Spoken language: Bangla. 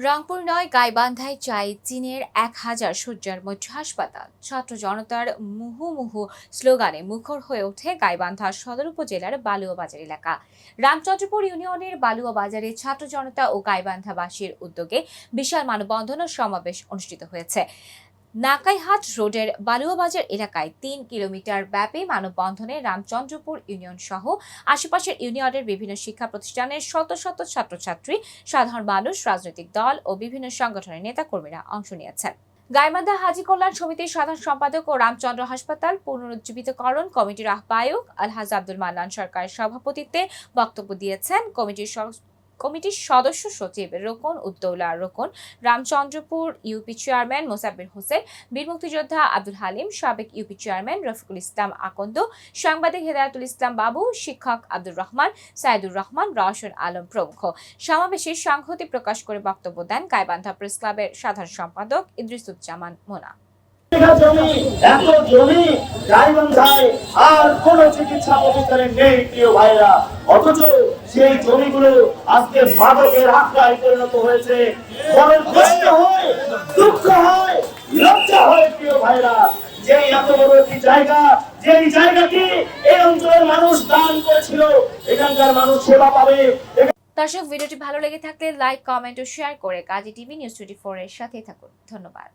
রংপুর নয়, গাইবান্ধায় চাই চীনের ১,০০০ শয্যার মধ্যে হাসপাতাল। ছাত্র জনতার মুহুর্মুহু স্লোগানে মুখর হয়ে ওঠে গাইবান্ধা সদর উপজেলার বালুয়াবাজার এলাকা। রামচন্দ্রপুর ইউনিয়নের বালুয়াবাজারে ছাত্র জনতা ও গাইবান্ধাবাসীর উদ্যোগে বিশাল মানববন্ধন ও সমাবেশ অনুষ্ঠিত হয়েছে। নাকাইহাট রোডের বালুয়াবাজার এলাকায় ৩ কিলোমিটার ব্যাপী মানববন্ধনে রামচন্দ্রপুর ইউনিয়ন সহ আশেপাশের ইউনিয়নের বিভিন্ন শিক্ষা প্রতিষ্ঠানের শত শত ছাত্রছাত্রী, সাধারণ মানুষ, রাজনৈতিক দল ও বিভিন্ন সংগঠনের নেতাকর্মীরা অংশ নিয়েছেন। গাইবান্ধা হাজী কল্যাণ সমিতির সাধারণ সম্পাদক ও রামচন্দ্র হাসপাতাল পুনরুজ্জীবিতকরণ কমিটির আহ্বায়ক আলহাজ আব্দুল মান্নান সরকারের সভাপতিত্বে বক্তব্য দিয়েছেন কমিটির সদস্য সচিব রোকন উদ্দৌলা রোকন, রামচন্দ্রপুর ইউপি চেয়ারম্যান মোসাব্বির হোসেন, বীর মুক্তিযোদ্ধা আব্দুল হালিম, সাবেক ইউপি চেয়ারম্যান রফিকুল ইসলাম আকন্দ, সাংবাদিক হেদায়েতুল ইসলাম বাবু, শিক্ষক আব্দুর রহমান, সাইদুর রহমান, রওশন আলম প্রমুখ। সমাবেশে সংহতি প্রকাশ করে বক্তব্য দেন গাইবান্ধা প্রেস ক্লাবের সাধারণ সম্পাদক ইদ্রিসুজ্জামান মোনা। এত জমি গাইবান্ধায় আর কোন চিকিৎসা প্রতিষ্ঠানে নেই প্রিয় ভাইরা, অথচ সেই জমিগুলো আজকে মাদকের আখড়ায় পরিণত হয়েছে। বড় কষ্ট হয়, দুঃখ হয়, লজ্জা হয় প্রিয় ভাইরা, যে এত বড় একটি জায়গা, যেই জায়গাটি এই অঞ্চলের মানুষ দান করেছিল, এখানকার মানুষ সেবা পাবে। দর্শক, ভিডিওটি ভালো লেগে থাকলে লাইক, কমেন্ট ও শেয়ার করে কাজী টিভি নিউজ 24 এর সাথেই থাকুন। ধন্যবাদ।